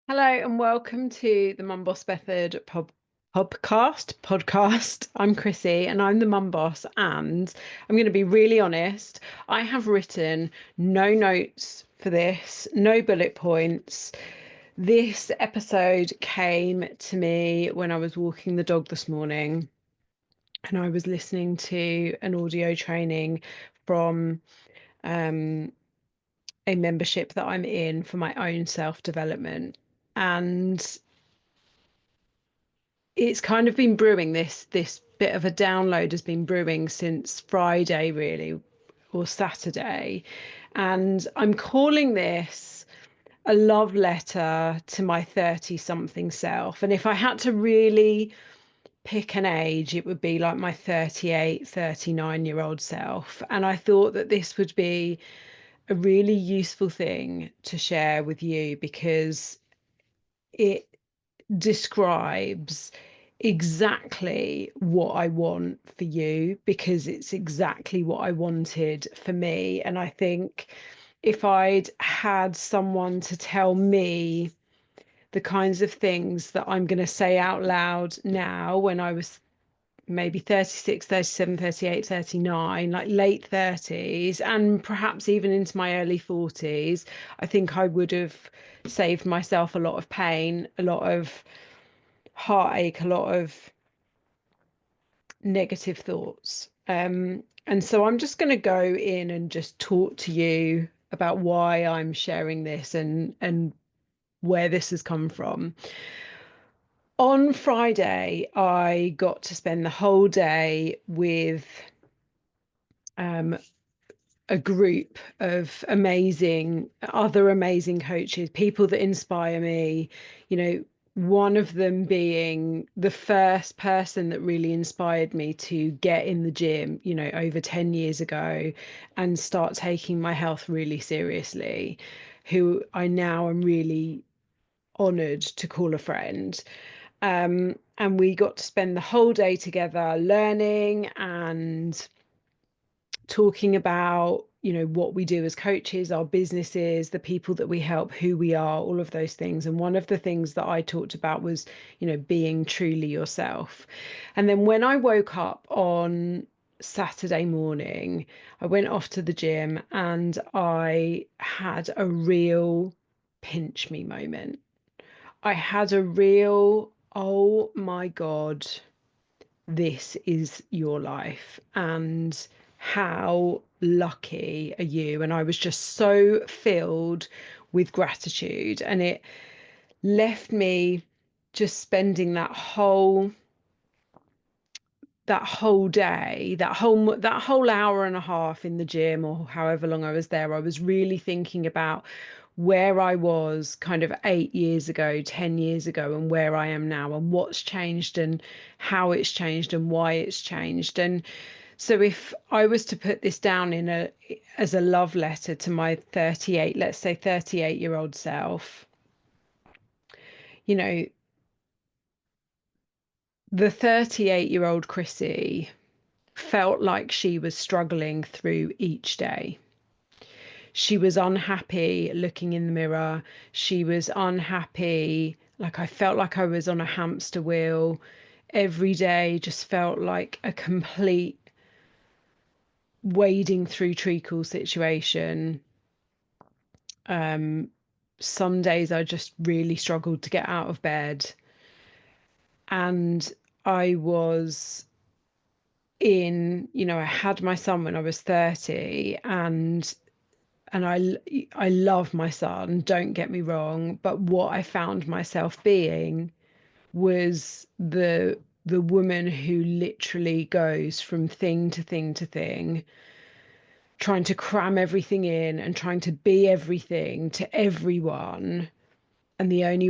Hello and welcome to the Mum Boss Method podcast. I'm Chrissy and I'm the Mum Boss, and I'm going to be really honest. I have written no notes for this, no bullet points. This episode came to me when I was walking the dog this morning, and I was listening to an audio training from um, a membership that I'm in for my own self-development. And it's kind of been brewing, this bit of a download has been brewing since Friday, really, or Saturday. And I'm calling this a love letter to my 30 something self. And if I had to really pick an age, it would be like my 38, 39-year-old self. And I thought that this would be a really useful thing to share with you because it describes exactly what I want for you, because it's exactly what I wanted for me. And I think if I'd had someone to tell me the kinds of things that I'm going to say out loud now when I was maybe 36, 37, 38, 39, like late 30s, and perhaps even into my early 40s, I think I would have saved myself a lot of pain, a lot of heartache, a lot of negative thoughts. And so I'm just going to go in and just talk to you about why I'm sharing this and where this has come from. On Friday, I got to spend the whole day with um, a group of other amazing coaches, people that inspire me, one of them being the first person that really inspired me to get in the gym, over 10 years ago and start taking my health really seriously, who I now am really honored to call a friend. And we got to spend the whole day together learning and talking about what we do as coaches, our businesses, the people that we help, who we are, all of those things. And one of the things that I talked about was being truly yourself. And then when I woke up on Saturday morning, I went off to the gym and I had a real pinch me moment. I had a real, oh my God, this is your life, and how lucky are you? And I was just so filled with gratitude, and it left me just spending that whole day, that whole hour and a half in the gym, or however long I was there. I was really thinking about where I was kind of 8 years ago, 10 years ago, and where I am now, and what's changed, and how it's changed, and why it's changed. And so if I was to put this down as a love letter to my 38, let's say 38-year-old self, you know, the 38-year-old Chrissy felt like she was struggling through each day. She was unhappy looking in the mirror. She was unhappy. Like, I felt like I was on a hamster wheel. Every day just felt like a complete wading through treacle situation. Um, some days I just really struggled to get out of bed. And I was I had my son when I was 30, and I love my son, don't get me wrong, but what I found myself being was the woman who literally goes from thing to thing to thing, trying to cram everything in and trying to be everything to everyone. And the only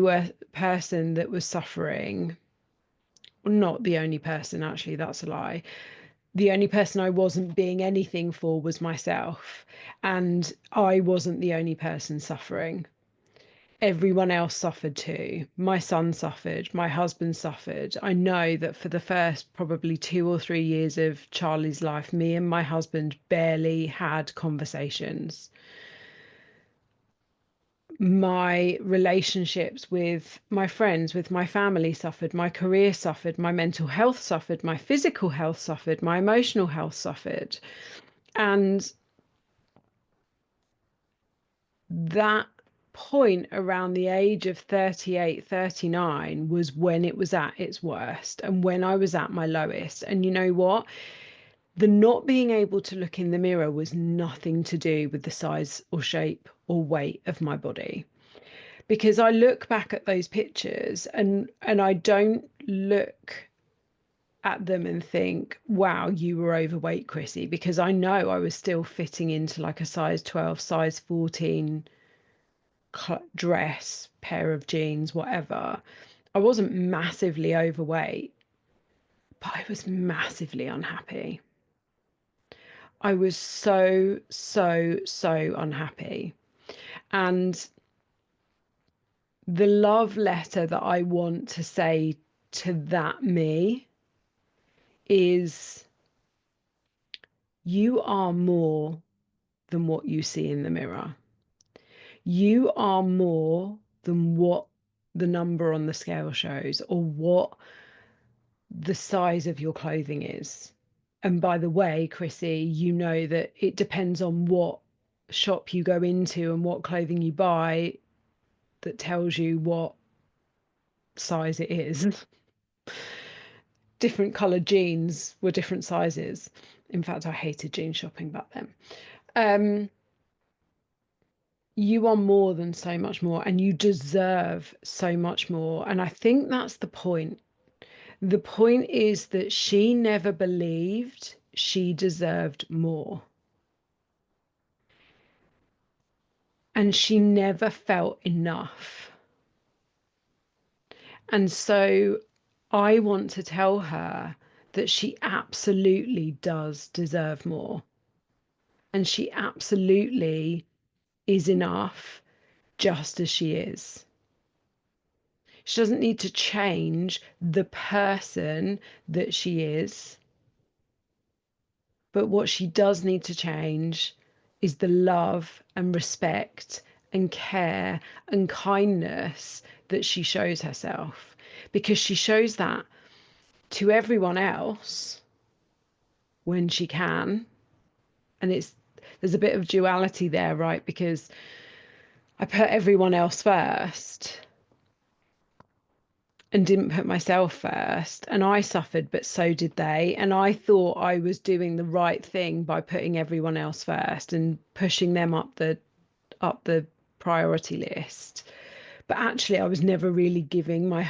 person that was suffering, not the only person, actually, that's a lie. The only person I wasn't being anything for was myself. And I wasn't the only person suffering. Everyone else suffered too. My son suffered, my husband suffered. I know that for the first probably 2 or 3 years of Charlie's life, me and my husband barely had conversations. My relationships with my friends, with my family suffered, my career suffered, my mental health suffered, my physical health suffered, my emotional health suffered. And that point around the age of 38, 39 was when it was at its worst and when I was at my lowest. And you know what? The not being able to look in the mirror was nothing to do with the size or shape or weight of my body. Because I look back at those pictures and I don't look at them and think, wow, you were overweight, Chrissy, because I know I was still fitting into like a size 12, size 14 dress, pair of jeans, whatever. I wasn't massively overweight, but I was massively unhappy. I was so, so, so unhappy. And the love letter that I want to say to that me is, you are more than what you see in the mirror. You are more than what the number on the scale shows or what the size of your clothing is. And by the way, Chrissy, you know that it depends on what shop you go into and what clothing you buy that tells you what size it is. Different coloured jeans were different sizes. In fact, I hated jean shopping back then. You are more than so much more, and you deserve so much more. And I think that's the point. The point is that she never believed she deserved more. And she never felt enough. And so I want to tell her that she absolutely does deserve more. And she absolutely is enough just as she is. She doesn't need to change the person that she is. But what she does need to change is the love and respect and care and kindness that she shows herself, because she shows that to everyone else when she can. And there's a bit of duality there, right? Because I put everyone else first and didn't put myself first, and I suffered, but so did they. And I thought I was doing the right thing by putting everyone else first and pushing them up the priority list. But actually I was never really giving my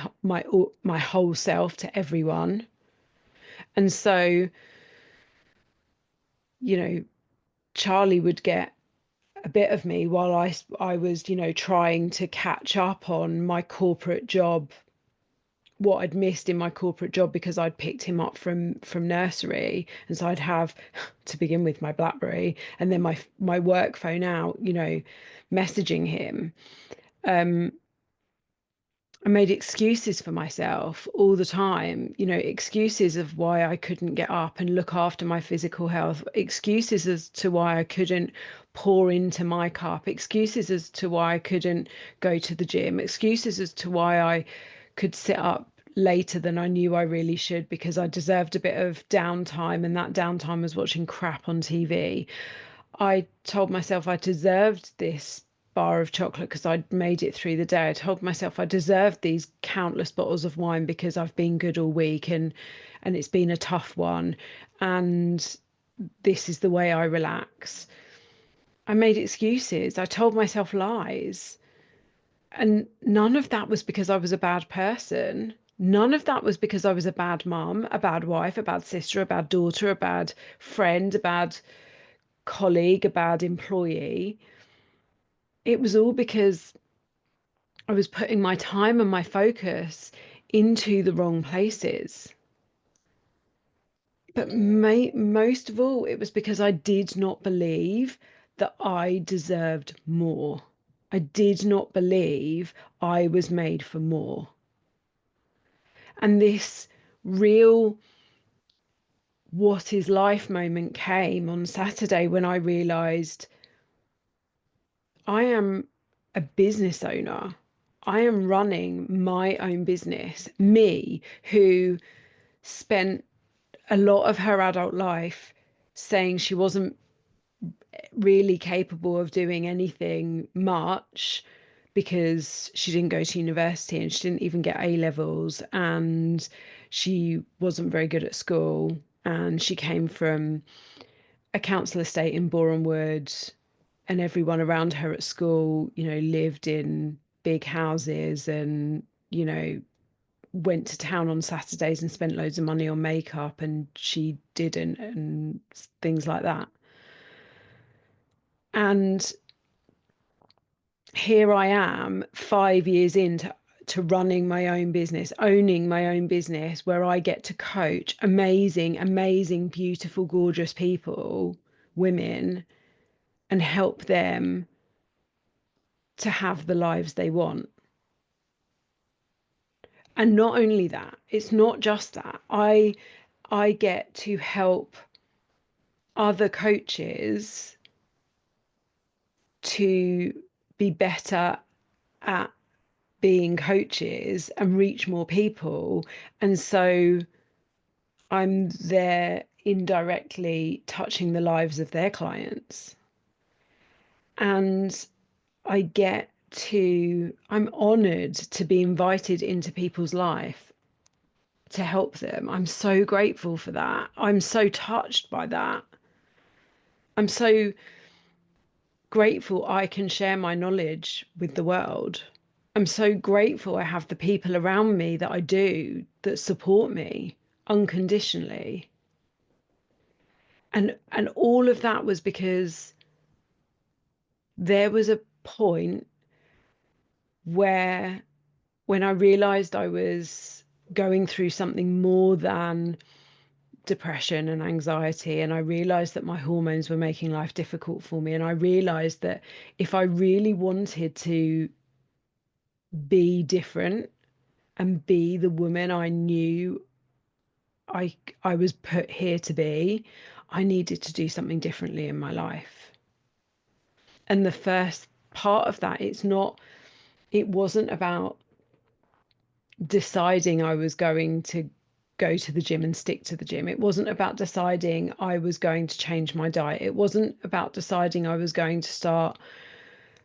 whole self to everyone. And so, you know, Charlie would get a bit of me while I was, you know, trying to catch up on my corporate job, what I'd missed in my corporate job, because I'd picked him up from nursery. And so I'd have, to begin with, my BlackBerry and then my work phone out, you know, messaging him. I made excuses for myself all the time, you know, excuses of why I couldn't get up and look after my physical health, excuses as to why I couldn't pour into my cup, excuses as to why I couldn't go to the gym, excuses as to why I could sit up later than I knew I really should because I deserved a bit of downtime, and that downtime was watching crap on TV. I told myself I deserved this bar of chocolate because I'd made it through the day. I told myself I deserved these countless bottles of wine because I've been good all week and it's been a tough one. And this is the way I relax. I made excuses. I told myself lies. And none of that was because I was a bad person. None of that was because I was a bad mum, a bad wife, a bad sister, a bad daughter, a bad friend, a bad colleague, a bad employee. It was all because I was putting my time and my focus into the wrong places. But most of all, it was because I did not believe that I deserved more. I did not believe I was made for more. And this real what is life moment came on Saturday when I realized I am a business owner. I am running my own business. Me, who spent a lot of her adult life saying she wasn't really capable of doing anything much because she didn't go to university and she didn't even get A levels, and she wasn't very good at school, and she came from a council estate in Boreham Wood, and everyone around her at school, lived in big houses and, went to town on Saturdays and spent loads of money on makeup, and she didn't, and things like that. And here I am 5 years into running my own business, owning my own business, where I get to coach amazing, beautiful, gorgeous people, women, and help them to have the lives they want. And not only that, it's not just that. I get to help other coaches to be better at being coaches and reach more people. And so I'm there indirectly touching the lives of their clients. And I'm honored to be invited into people's life to help them. I'm so grateful for that. I'm so touched by that. I'm so grateful I can share my knowledge with the world. I'm so grateful I have the people around me that I do, that support me unconditionally. And all of that was because there was a point where, when I realized I was going through something more than depression and anxiety, and I realized that my hormones were making life difficult for me, and I realized that if I really wanted to be different and be the woman I knew I was put here to be, I needed to do something differently in my life. And the first part of that, it wasn't about deciding I was going to go to the gym and stick to the gym. It wasn't about deciding I was going to change my diet. It wasn't about deciding I was going to start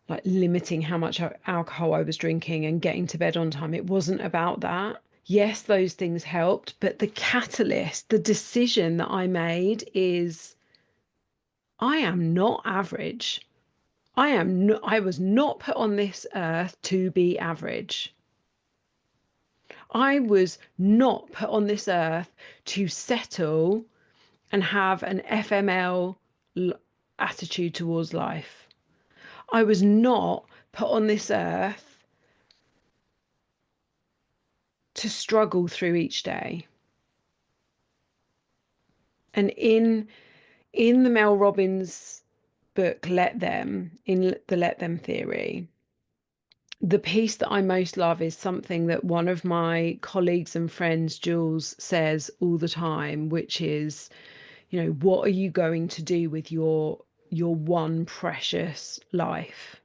like limiting how much alcohol I was drinking and getting to bed on time. It wasn't about that. Yes, those things helped, but the catalyst, the decision that I made is, I am not average. I was not put on this earth to be average. I was not put on this earth to settle and have an FML attitude towards life. I was not put on this earth to struggle through each day. And in the Mel Robbins book, Let Them, in the Let Them theory, the piece that I most love is something that one of my colleagues and friends, Jules, says all the time, which is, what are you going to do with your one precious life?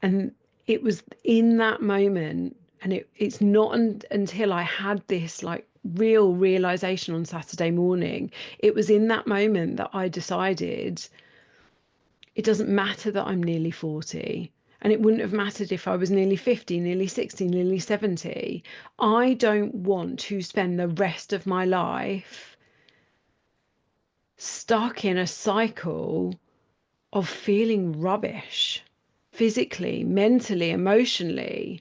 And it was in that moment, and it's not until I had this like real realization on Saturday morning, it was in that moment that I decided it doesn't matter that I'm nearly 40. And it wouldn't have mattered if I was nearly 50, nearly 60, nearly 70. I don't want to spend the rest of my life stuck in a cycle of feeling rubbish, physically, mentally, emotionally.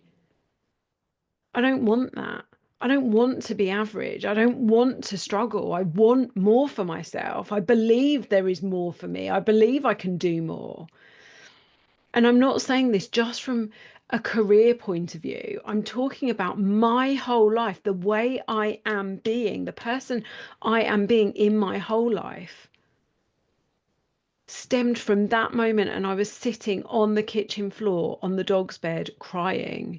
I don't want that. I don't want to be average. I don't want to struggle. I want more for myself. I believe there is more for me. I believe I can do more. And I'm not saying this just from a career point of view. I'm talking about my whole life, the way I am being, the person I am being in my whole life stemmed from that moment. And I was sitting on the kitchen floor on the dog's bed crying.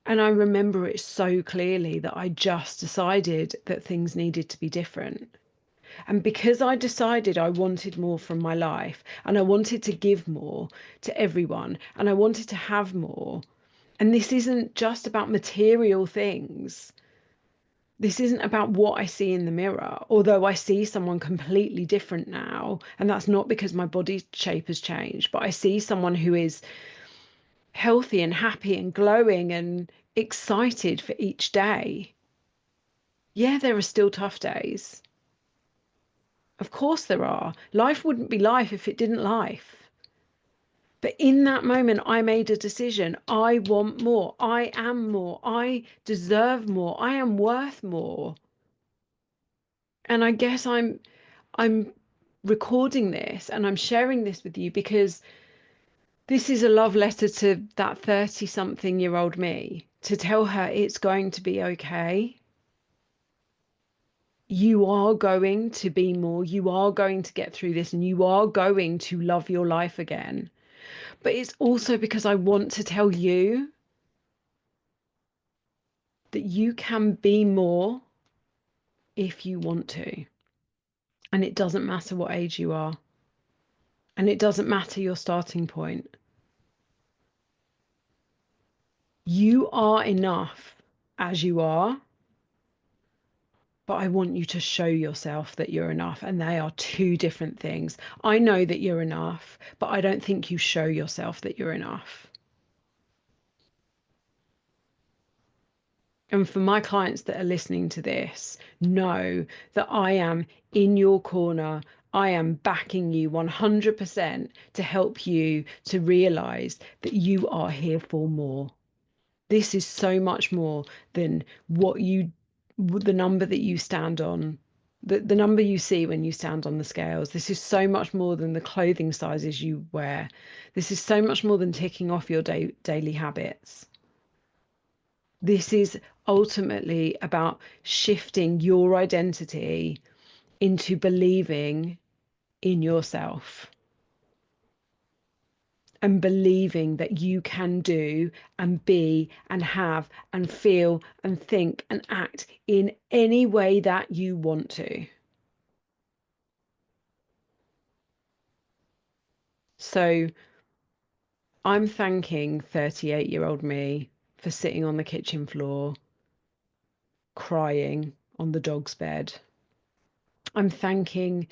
And I remember it so clearly that I just decided that things needed to be different. And because I decided I wanted more from my life and I wanted to give more to everyone and I wanted to have more, and this isn't just about material things. This isn't about what I see in the mirror, although I see someone completely different now. And that's not because my body shape has changed, but I see someone who is healthy and happy and glowing and excited for each day. Yeah, there are still tough days. Of course there are. Life wouldn't be life if it didn't life. But in that moment, I made a decision. I want more. I am more. I deserve more. I am worth more. And I guess I'm recording this and I'm sharing this with you because this is a love letter to that 30-something-year-old me, to tell her it's going to be okay. You are going to be more. You are going to get through this and you are going to love your life again. But it's also because I want to tell you that you can be more if you want to. And it doesn't matter what age you are. And it doesn't matter your starting point. You are enough as you are, but I want you to show yourself that you're enough. And they are two different things. I know that you're enough, but I don't think you show yourself that you're enough. And for my clients that are listening to this, know that I am in your corner. I am backing you 100% to help you to realize that you are here for more. This is so much more than the number that you stand on, the number you see when you stand on the scales. This is so much more than the clothing sizes you wear. This is so much more than ticking off your daily habits. This is ultimately about shifting your identity into believing in yourself and believing that you can do and be and have and feel and think and act in any way that you want to. So I'm thanking 38-year-old me for sitting on the kitchen floor, crying on the dog's bed. I'm thanking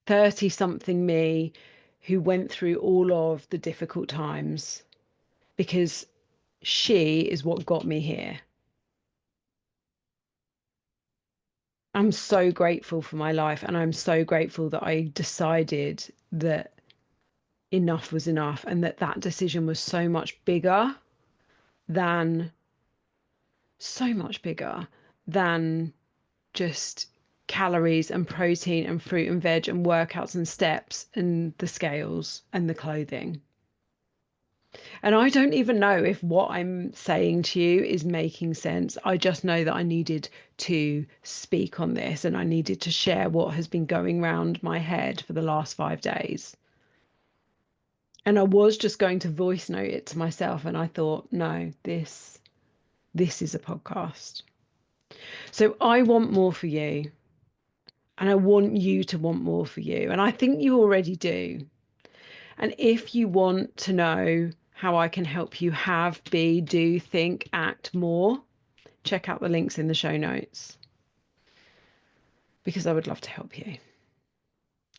30-something me who went through all of the difficult times because she is what got me here. I'm so grateful for my life, and I'm so grateful that I decided that enough was enough and that that decision was than so much bigger than just calories and protein and fruit and veg and workouts and steps and the scales and the clothing. And I don't even know if what I'm saying to you is making sense. I just know that I needed to speak on this and I needed to share what has been going round my head for the last 5 days. And I was just going to voice note it to myself, and I thought, no, this is a podcast. So I want more for you, and I want you to want more for you. And I think you already do. And if you want to know how I can help you have, be, do, think, act more, check out the links in the show notes because I would love to help you.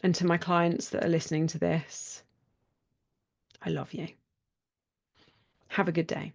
And to my clients that are listening to this, I love you. Have a good day.